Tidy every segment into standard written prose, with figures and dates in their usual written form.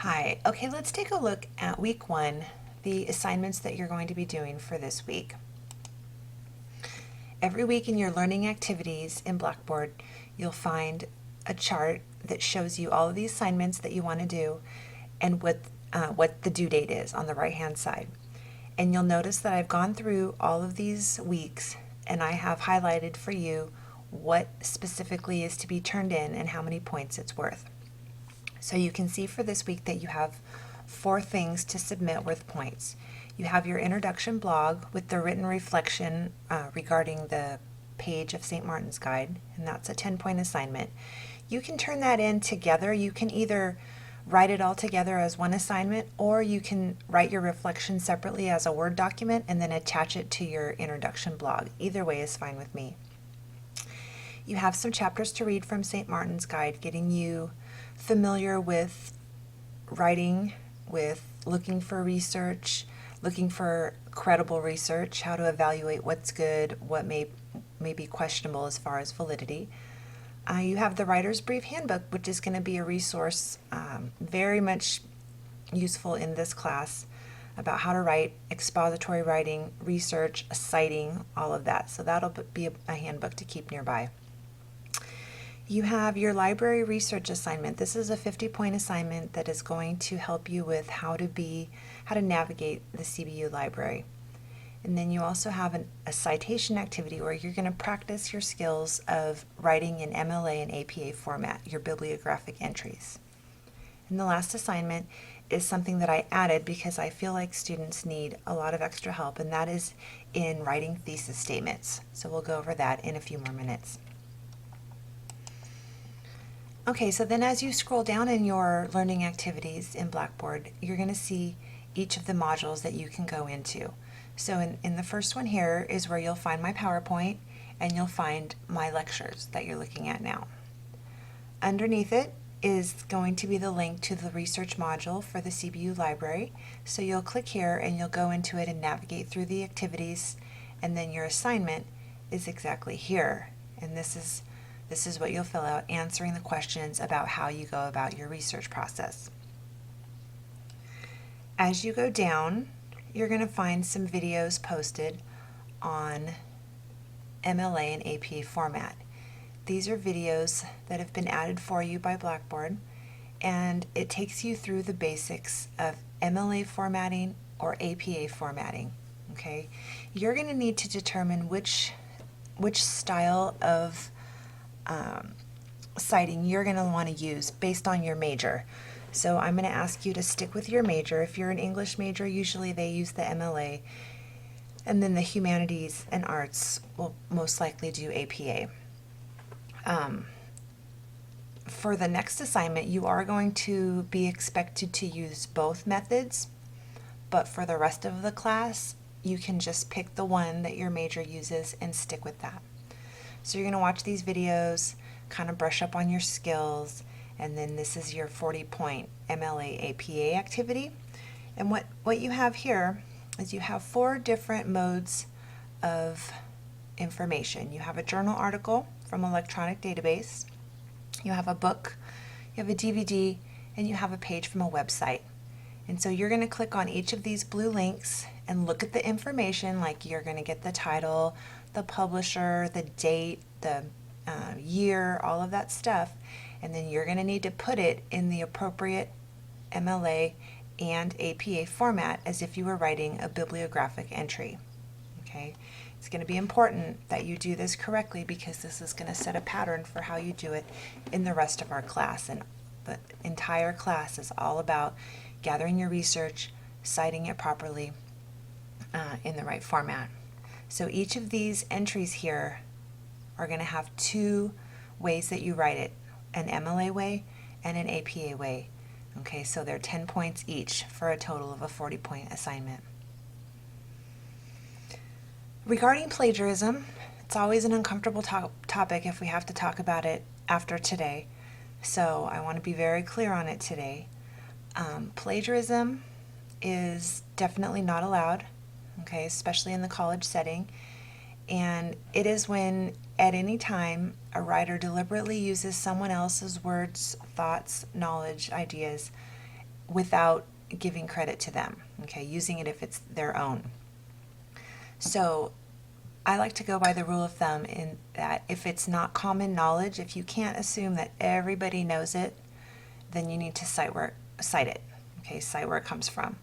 Hi. Okay, let's take a look at week one, the assignments that you're going to be doing for this week. Every week in your learning activities in Blackboard, you'll find a chart that shows you all of the assignments that you want to do and what the due date is on the right-hand side. And you'll notice that I've gone through all of these weeks and I have highlighted for you what specifically is to be turned in and how many points it's worth. So you can see for this week that you have 4 things to submit with points. You have your introduction blog with the written reflection regarding the page of St. Martin's Guide, and that's a 10-point assignment. You can turn that in together. You can either write it all together as one assignment, or you can write your reflection separately as a Word document and then attach it to your introduction blog. Either way is fine with me. You have some chapters to read from St. Martin's Guide, getting you familiar with writing, with looking for research, looking for credible research, how to evaluate what's good, what may be questionable as far as validity. You have the Writer's Brief Handbook, which is going to be a resource very much useful in this class about how to write, expository writing, research, citing, all of that. So that'll be a handbook to keep nearby. You have your library research assignment. This is a 50-point assignment that is going to help you with how to navigate the CBU library. And then you also have a citation activity where you're going to practice your skills of writing in MLA and APA format, your bibliographic entries. And the last assignment is something that I added because I feel like students need a lot of extra help, and that is in writing thesis statements. So we'll go over that in a few more minutes. Okay, so then as you scroll down in your learning activities in Blackboard, you're going to see each of the modules that you can go into. So in the first one here is where you'll find my PowerPoint and you'll find my lectures that you're looking at now. Underneath it is going to be the link to the research module for the CBU library. So you'll click here and you'll go into it and navigate through the activities, and then your assignment is exactly here. And this is what you'll fill out, answering the questions about how you go about your research process. As you go down, you're going to find some videos posted on MLA and APA format. These are videos that have been added for you by Blackboard, and it takes you through the basics of MLA formatting or APA formatting. Okay, you're going to need to determine which style of citing you're going to want to use based on your major. So I'm going to ask you to stick with your major. If you're an English major, usually they use the MLA, and then the humanities and arts will most likely do APA. For the next assignment, you are going to be expected to use both methods, but for the rest of the class, you can just pick the one that your major uses and stick with that. So you're going to watch these videos, kind of brush up on your skills, and then this is your 40-point MLA APA activity. And what you have here is you have 4 different modes of information. You have a journal article from electronic database, you have a book, you have a DVD, and you have a page from a website. And so you're going to click on each of these blue links and look at the information, like you're going to get the title, the publisher, the date, the year, all of that stuff, and then you're going to need to put it in the appropriate MLA and APA format as if you were writing a bibliographic entry. Okay, it's going to be important that you do this correctly because this is going to set a pattern for how you do it in the rest of our class, and the entire class is all about gathering your research, citing it properly in the right format. So each of these entries here are going to have 2 ways that you write it, an MLA way and an APA way. Okay, so they're 10 points each for a total of a 40-point assignment. Regarding plagiarism, it's always an uncomfortable topic if we have to talk about it after today, so I want to be very clear on it today. Plagiarism is definitely not allowed, okay, especially in the college setting, and it is when at any time a writer deliberately uses someone else's words, thoughts, knowledge, ideas without giving credit to them, okay, using it if it's their own. So I like to go by the rule of thumb in that if it's not common knowledge, if you can't assume that everybody knows it, then you need to cite it, okay, cite where it comes from.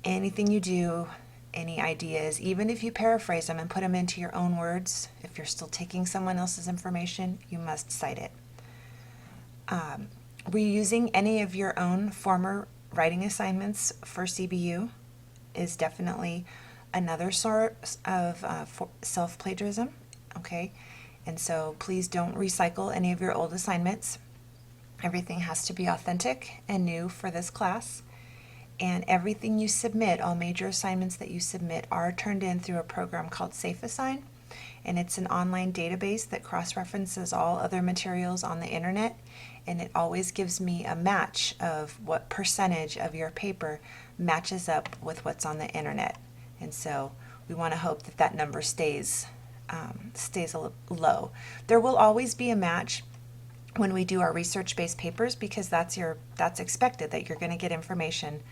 Anything you do, any ideas, even if you paraphrase them and put them into your own words, if you're still taking someone else's information, you must cite it. Reusing any of your own former writing assignments for CBU is definitely another source of self-plagiarism, okay? And so please don't recycle any of your old assignments. Everything has to be authentic and new for this class. And everything you submit, all major assignments that you submit, are turned in through a program called SafeAssign. And it's an online database that cross-references all other materials on the internet. And it always gives me a match of what percentage of your paper matches up with what's on the internet. And so we want to hope that that number stays low. There will always be a match when we do our research-based papers, because that's expected, that you're going to get information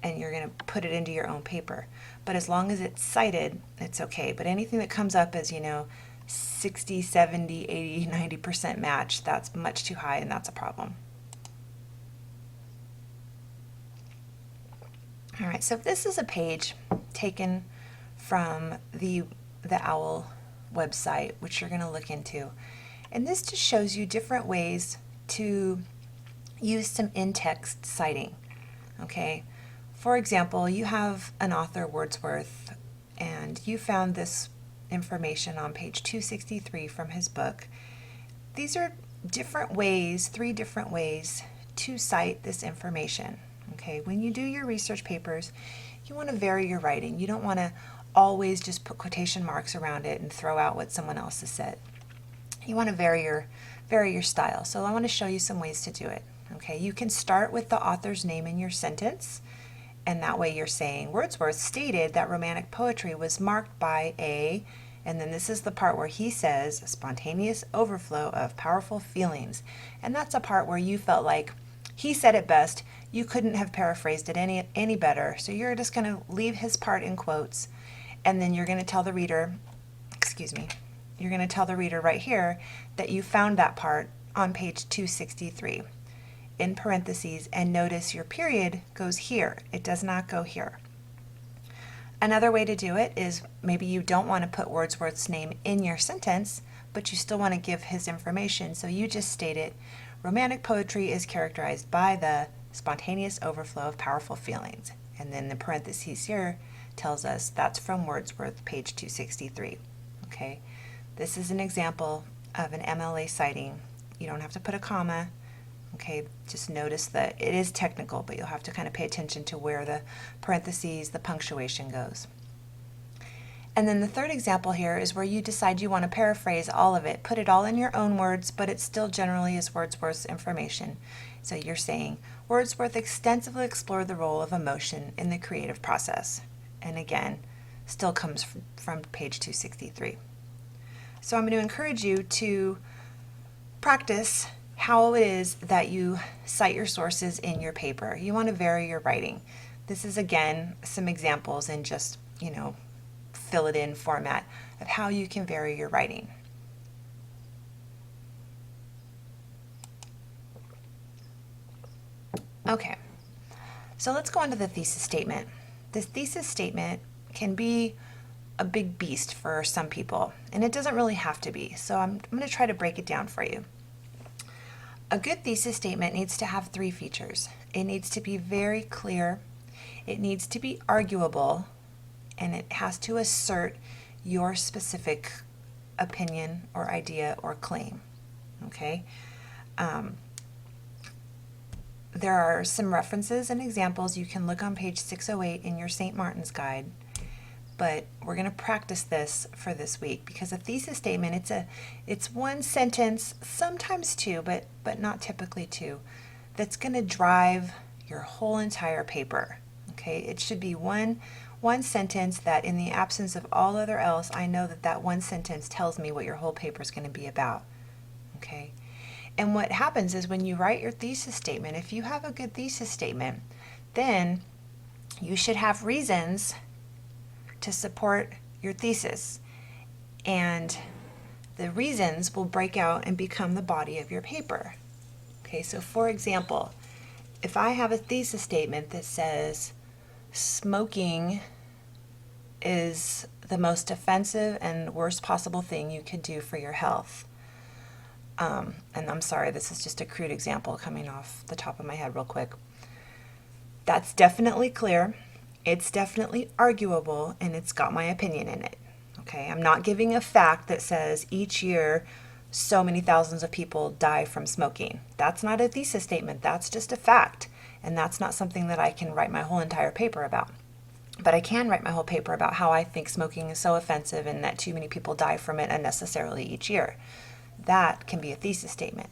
and you're going to put it into your own paper. But as long as it's cited, it's okay. But anything that comes up as, 60, 70, 80, 90% match, that's much too high, and that's a problem. All right, so if this is a page taken from the OWL website, which you're going to look into, and this just shows you different ways to use some in-text citing, okay? For example, you have an author, Wordsworth, and you found this information on page 263 from his book. These are different ways, 3 different ways to cite this information, okay? When you do your research papers, you want to vary your writing. You don't want to always just put quotation marks around it and throw out what someone else has said. You want to vary your style. So I want to show you some ways to do it. Okay, you can start with the author's name in your sentence, and that way you're saying Wordsworth stated that romantic poetry was marked by a, and then this is the part where he says a spontaneous overflow of powerful feelings. And that's a part where you felt like he said it best. You couldn't have paraphrased it any better. So you're just going to leave his part in quotes, and then you're going to tell the reader, you're going to tell the reader right here that you found that part on page 263 in parentheses, and notice your period goes here. It does not go here. Another way to do it is maybe you don't want to put Wordsworth's name in your sentence, but you still want to give his information, so you just state it. Romantic poetry is characterized by the spontaneous overflow of powerful feelings. And then the parentheses here tells us that's from Wordsworth, page 263. Okay, this is an example of an MLA citing. You don't have to put a comma. Okay, just notice that it is technical, but you'll have to kind of pay attention to where the parentheses, the punctuation goes. And then the third example here is where you decide you want to paraphrase all of it, put it all in your own words, but it still generally is Wordsworth's information. So you're saying, Wordsworth extensively explored the role of emotion in the creative process. And again, still comes from page 263. So I'm going to encourage you to practice how it is that you cite your sources in your paper. You want to vary your writing. This is, again, some examples in just, fill it in format of how you can vary your writing. Okay, so let's go on to the thesis statement. This thesis statement can be a big beast for some people, and it doesn't really have to be. So I'm going to try to break it down for you. A good thesis statement needs to have 3 features. It needs to be very clear, it needs to be arguable, and it has to assert your specific opinion or idea or claim. Okay? There are some references and examples you can look on page 608 in your St. Martin's Guide, but we're going to practice this for this week, because a thesis statement, it's one sentence, sometimes 2, but not typically 2, that's going to drive your whole entire paper. Okay, it should be one sentence that, in the absence of all other else, I know that one sentence tells me what your whole paper is going to be about. Okay, And what happens is when you write your thesis statement, if you have a good thesis statement, then you should have reasons to support your thesis. And the reasons will break out and become the body of your paper. Okay, so for example, if I have a thesis statement that says smoking is the most offensive and worst possible thing you could do for your health. And I'm sorry, this is just a crude example coming off the top of my head real quick. That's definitely clear, it's definitely arguable, and it's got my opinion in it. Okay, I'm not giving a fact that says each year so many thousands of people die from smoking. That's not a thesis statement, that's just a fact. And that's not something that I can write my whole entire paper about. But I can write my whole paper about how I think smoking is so offensive and that too many people die from it unnecessarily each year. That can be a thesis statement.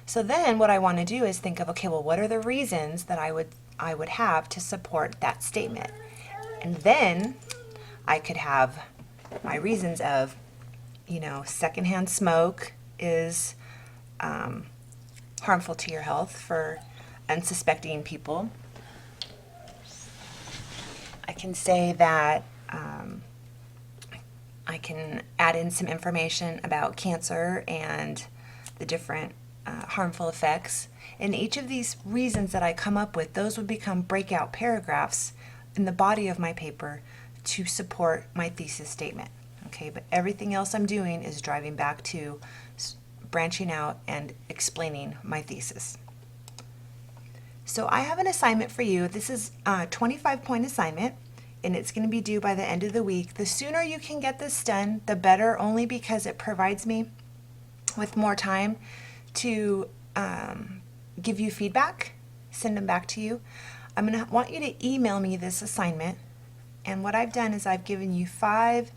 So then what I want to do is think of, okay, well, what are the reasons that I would have to support that statement? And then I could have my reasons of, secondhand smoke is harmful to your health for unsuspecting people. I can say that I can add in some information about cancer and the different harmful effects. And each of these reasons that I come up with, those would become breakout paragraphs in the body of my paper to support my thesis statement. Okay, but everything else I'm doing is driving back to branching out and explaining my thesis. So I have an assignment for you. This is a 25-point assignment, and it's going to be due by the end of the week. The sooner you can get this done, the better, only because it provides me with more time to give you feedback, send them back to you. I'm going to want you to email me this assignment, and what I've done is I've given you 5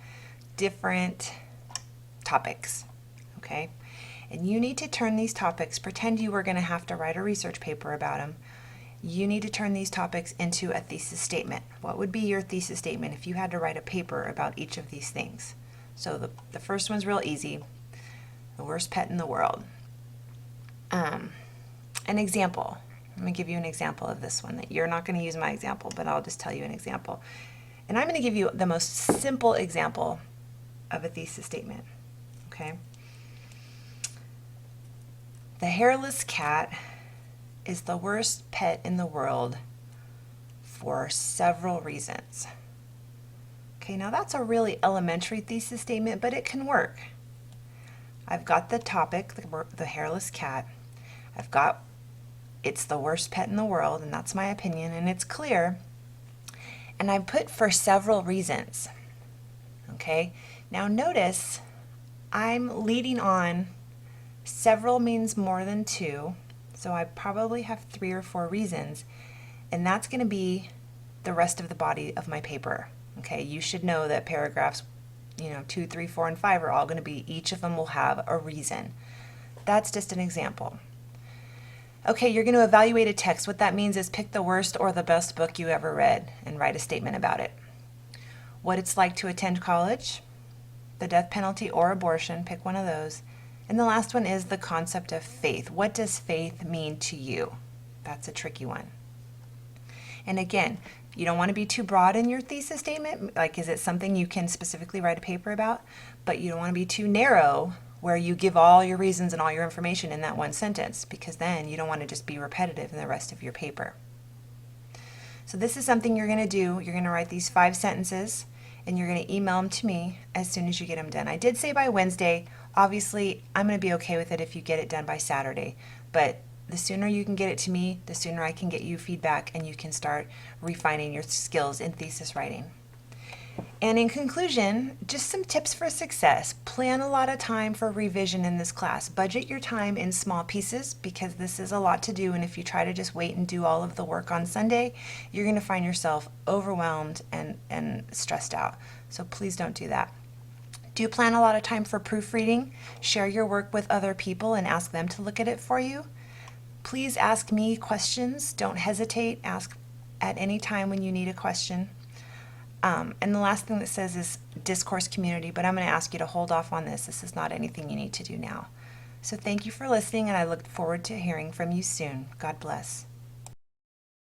different topics, okay? And you need to turn these topics, pretend you were going to have to write a research paper about them. You need to turn these topics into a thesis statement. What would be your thesis statement if you had to write a paper about each of these things? So the first one's real easy. The worst pet in the world. An example. I'm going to give you an example of this one. That you're not going to use my example, but I'll just tell you an example. And I'm going to give you the most simple example of a thesis statement. Okay? The hairless cat is the worst pet in the world for several reasons. Okay, now that's a really elementary thesis statement, but it can work. I've got the topic, the hairless cat. I've got it's the worst pet in the world, and that's my opinion, and it's clear. And I put for several reasons. Okay, now notice I'm leading on. Several means more than 2, so I probably have 3 or 4 reasons, and that's going to be the rest of the body of my paper. Okay, you should know that paragraphs 2, 3, 4, and 5 are all going to be, each of them will have a reason. That's just an example. Okay, you're going to evaluate a text. What that means is pick the worst or the best book you ever read and write a statement about it. What it's like to attend college, the death penalty or abortion, pick one of those. And the last one is the concept of faith. What does faith mean to you? That's a tricky one. And again, you don't want to be too broad in your thesis statement. Like, is it something you can specifically write a paper about? But you don't want to be too narrow where you give all your reasons and all your information in that one sentence, because then you don't want to just be repetitive in the rest of your paper. So this is something you're going to do. You're going to write these 5 sentences, and you're going to email them to me as soon as you get them done. I did say by Wednesday. Obviously, I'm going to be okay with it if you get it done by Saturday, but the sooner you can get it to me, the sooner I can get you feedback and you can start refining your skills in thesis writing. And in conclusion, just some tips for success. Plan a lot of time for revision in this class. Budget your time in small pieces because this is a lot to do, and if you try to just wait and do all of the work on Sunday, you're going to find yourself overwhelmed and stressed out. So please don't do that. Do plan a lot of time for proofreading. Share your work with other people and ask them to look at it for you. Please ask me questions. Don't hesitate. Ask at any time when you need a question. And the last thing that says is discourse community, but I'm going to ask you to hold off on this. This is not anything you need to do now. So thank you for listening, and I look forward to hearing from you soon. God bless.